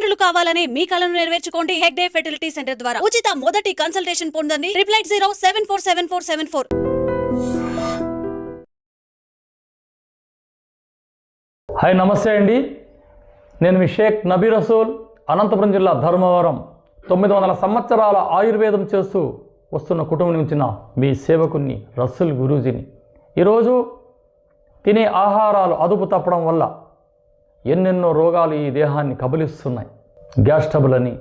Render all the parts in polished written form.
తల్లిదండ్రులు కావాలని మీ కలను నెరవేర్చుకోండి హెగ్డే ఫెర్టిలిటీ సెంటర్ ద్వారా ఉచిత మొదటి కన్సల్టేషన్ పొందండి 8807447474. హాయ్ నమస్తే అండి, నేను మీ షేక్ నబీ రసూల్, అనంతపురం జిల్లా ధర్మవరం. 900 సంవత్సరాల ఆయుర్వేదం చేస్తూ వస్తున్న కుటుంబం నుంచి మీ సేవకుని రసూల్ గురూజీని. ఈరోజు తినే ఆహారాలు అదుపు తప్పడం వల్ల ఎన్నెన్నో రోగాలు ఈ దేహాన్ని కబలిస్తున్నాయి. గ్యాస్ ట్రబుల్ అని,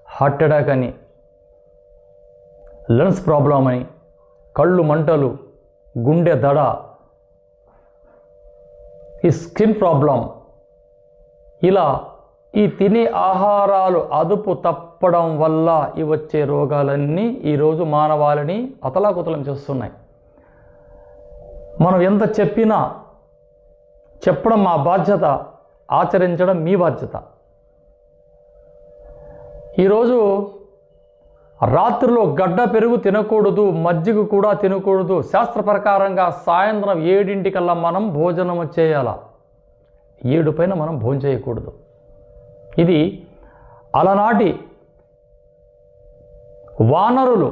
హార్ట్ అటాక్ అని, లంగ్స్ ప్రాబ్లం అని, కళ్ళు మంటలు, గుండె దడ, ఈ స్కిన్ ప్రాబ్లం, ఇలా ఈ తినే ఆహారాలు అదుపు తప్పడం వల్ల ఈ వచ్చే రోగాలన్నీ ఈరోజు మానవాళిని అతలాకుతలం చేస్తున్నాయి. మనం ఎంత చెప్పినా చెప్పడం మా బాధ్యత, ఆచరించడం మీ బాధ్యత. ఈరోజు రాత్రిలో గడ్డ పెరుగు తినకూడదు, మజ్జిగ కూడా తినకూడదు. శాస్త్ర ప్రకారంగా సాయంత్రం 7 మనం భోజనం చేయాల. 7 పైన మనం భోజనం చేయకూడదు. ఇది అలనాటి వానరులు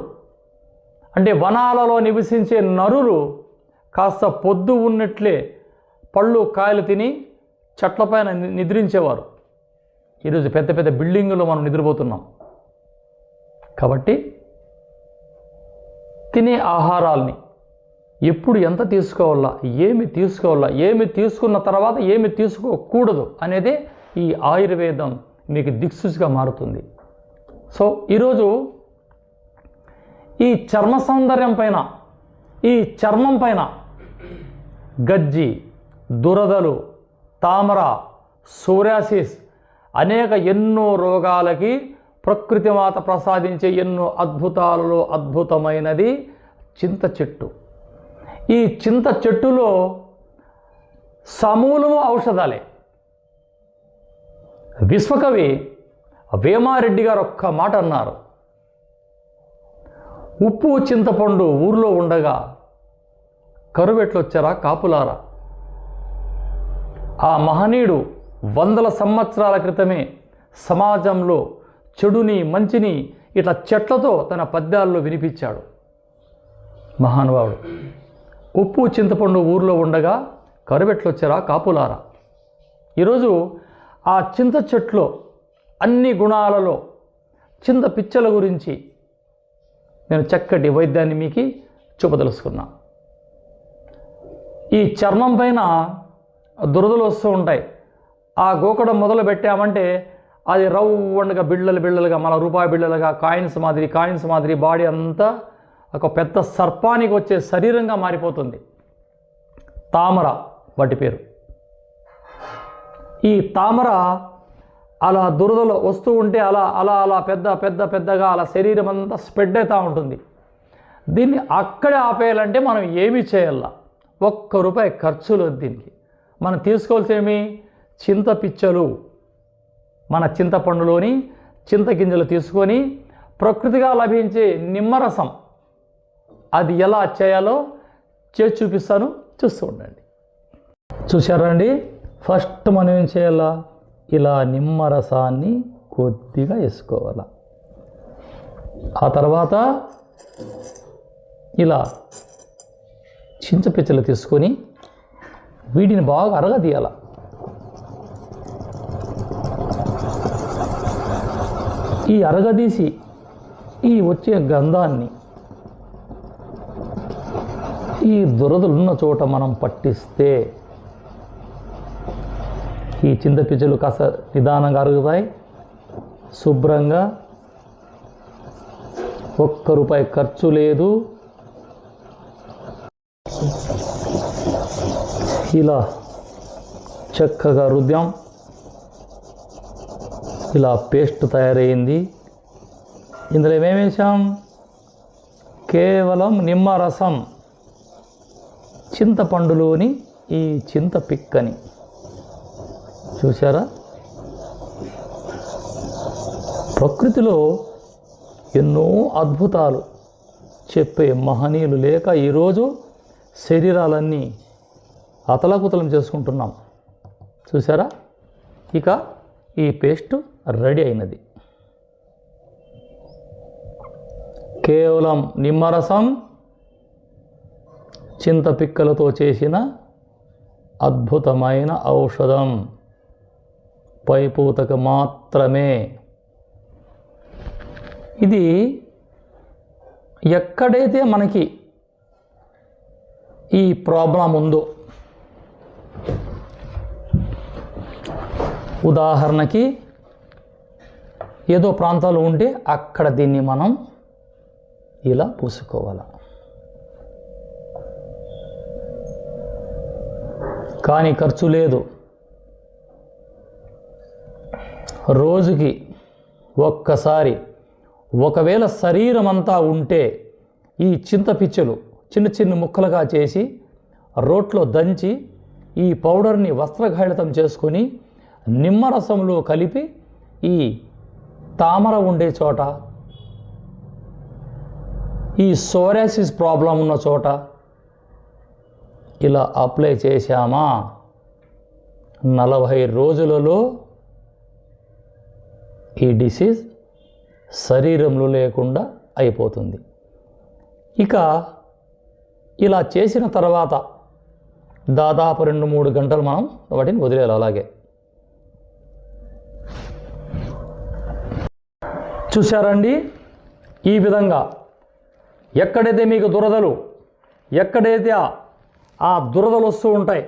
అంటే వనాలలో నివసించే నరులు కాస్త పొద్దు ఉన్నట్లే పళ్ళు కాయలు తిని చెట్లపైన నిద్రించేవారు. ఈరోజు పెద్ద పెద్ద బిల్డింగులు మనం నిద్రపోతున్నాం. కాబట్టి తినే ఆహారాల్ని ఎప్పుడు ఎంత తీసుకోవాలా, ఏమి తీసుకోవాలా, ఏమి తీసుకున్న తర్వాత ఏమి తీసుకోకూడదు అనేది ఈ ఆయుర్వేదం మీకు దిక్సూచిగా మారుతుంది. సో ఈరోజు ఈ చర్మ సౌందర్యం పైన, ఈ చర్మం పైన గజ్జి, దురదలు, తామర, సోరియాసిస్ అనేక ఎన్నో రోగాలకి ప్రకృతి మాత ప్రసాదించే ఎన్నో అద్భుతాలలో అద్భుతమైనది చింత చెట్టు. ఈ చింత చెట్టులో సమూలము ఔషధాలే. విశ్వకవి వేమారెడ్డి గారు ఒక్క మాట అన్నారు, ఉప్పు చింతపండు ఊర్లో ఉండగా కరువెట్లొచ్చారా కాపులారా. ఆ మహనీయుడు 100 సంవత్సరాల క్రితమే సమాజంలో చెడుని మంచిని ఇట్లా చెట్లతో తన పద్యాల్లో వినిపించాడు. మహానుభావుడు. ఉప్పు చింతపండు ఊర్లో ఉండగా కరువెట్లొచ్చారా కాపులారా. ఈరోజు ఆ చింత చెట్లో అన్ని గుణాలలో చింత పిచ్చల గురించి నేను చక్కటి వైద్యాన్ని మీకు చూపదలుచుకున్నా. ఈ చర్మం పైన దురదలు వస్తూ ఉంటాయి. ఆ గోకడం మొదలు పెట్టామంటే అది రౌండ్గా బిళ్ళలుగా మన రూపాయి బిళ్ళలుగా కాయిన్స్ మాదిరి బాడీ అంతా ఒక పెద్ద సర్పానికి వచ్చే శరీరంగా మారిపోతుంది. తామర వాటి పేరు. ఈ తామర అలా దురదలు వస్తూ ఉంటే అలా పెద్దగా అలా శరీరం అంతా స్ప్రెడ్ అవుతూ ఉంటుంది. దీన్ని అక్కడే ఆపేయాలంటే మనం ఏమి చేయాల? ₹1 ఖర్చు లేదు దీనికి. మనం తీసుకోవాల్సినవి చింత పిచ్చలు, మన చింతపండులోని చింత గింజలు తీసుకొని ప్రకృతిగా లభించే నిమ్మరసం, అది ఎలా చేయాలో చేసి చూపిస్తాను, చూస్తూ ఉండండి. చూసారా అండి? ఫస్ట్ మనం ఏం చేయాలా? ఇలా నిమ్మరసాన్ని కొద్దిగా వేసుకోవాలా. ఆ తర్వాత ఇలా చింతపిచ్చలు తీసుకొని వీటిని బాగా అరగదీయాల. ఈ అరగదీసి ఈ వచ్చే గంధాన్ని ఈ దురదలున్న చోట మనం పట్టిస్తే ఈ చింతపిచ్చలు కాస్త నిదానంగా అరుగుతాయి. శుభ్రంగా ₹1 ఖర్చు లేదు. ఇలా చక్కగా రుద్దాం. ఇలా పేస్ట్ తయారైంది. ఇందులో ఏమేమి వేసాం? కేవలం నిమ్మరసం, చింతపండులోని ఈ చింత పిక్కని. చూసారా? ప్రకృతిలో ఎన్నో అద్భుతాలు చెప్పే మహనీయులు లేక ఈరోజు శరీరాలన్నీ అతలాకుతలం చేసుకుంటున్నాం. చూసారా? ఇక ఈ పేస్ట్ రెడీ అయినది. కేవలం నిమ్మరసం, చింతపిక్కలతో చేసిన అద్భుతమైన ఔషధం, పైపూతకు మాత్రమే. ఇది ఎక్కడైతే మనకి ఈ ప్రాబ్లం ఉందో, ఉదాహరణకి ఏదో ప్రాంతాలు ఉంటే అక్కడ దీన్ని మనం ఇలా పూసుకోవాలి. కానీ ఖర్చు లేదు. రోజుకి ఒక్కసారి, ఒకవేళ శరీరం అంతా ఉంటే ఈ చింతపిచ్చలు చిన్న చిన్న ముక్కలుగా చేసి రోట్లో దంచి ఈ పౌడర్ని వస్త్రఘాళితం చేసుకొని నిమ్మరసంలో కలిపి ఈ తామర ఉండే చోట, ఈ సోరాసిస్ ప్రాబ్లం ఉన్న చోట ఇలా అప్లై చేశామా, 40 రోజులలో ఈ డిసీజ్ శరీరంలో లేకుండా అయిపోతుంది. ఇక ఇలా చేసిన తర్వాత దాదాపు 2-3 గంటలు మనం వాటిని వదిలేయాలి. అలాగే చూశారండి, ఈ విధంగా ఎక్కడైతే మీకు దురదలు, ఎక్కడైతే ఆ దురదలు వస్తూ ఉంటాయి,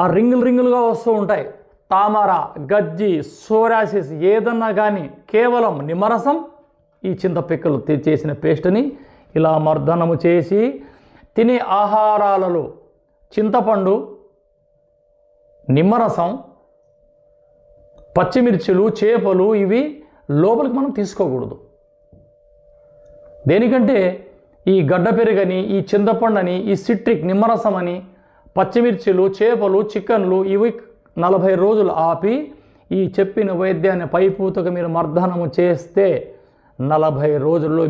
ఆ రింగులుగా వస్తూ ఉంటాయి, తామర, గజ్జి, సోరాసిస్ ఏదన్నా కానీ కేవలం నిమ్మరసం, ఈ చింతపిక్కలు చేసిన పేస్ట్ని ఇలా మర్దనము చేసి తినే ఆహారాలలో చింతపండు, నిమ్మరసం, పచ్చిమిర్చులు, చేపలు ఇవి లోపలికి మనం తీసుకోకూడదు. దేనికంటే ఈ గడ్డ పెరుగని, ఈ చింతపండుని, ఈ సిట్రిక్ నిమ్మరసం అని, పచ్చిమిర్చిలు, చేపలు, చికెన్లు ఇవి 40 రోజులు ఆపి ఈ చెప్పిన వైద్యాన్ని పైపూతకు మీరు మర్దనము చేస్తే 40 రోజుల్లో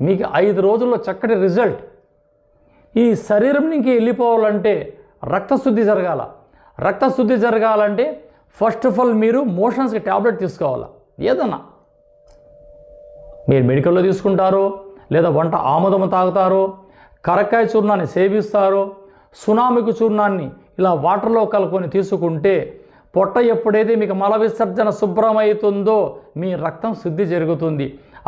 మీకు 5 రోజుల్లో చక్కటి రిజల్ట్. ఈ శరీరం నుంచి వెళ్ళిపోవాలంటే రక్తశుద్ధి జరగాల. రక్తశుద్ధి జరగాలంటే ఫస్ట్ ఆఫ్ ఆల్ మీరు మోషన్స్కి ట్యాబ్లెట్ తీసుకోవాలా. ఏదన్నా మీరు మెడికల్లో తీసుకుంటారో, లేదా వంట ఆముదము తాగుతారో, కరక్కాయ చూర్ణాన్ని సేవిస్తారో, సునామికి చూర్ణాన్ని ఇలా వాటర్లో కలుపుకొని తీసుకుంటే పొట్ట ఎప్పుడైతే మీకు మల విసర్జన శుభ్రమవుతుందో మీ రక్తం శుద్ధి జరుగుతుంది.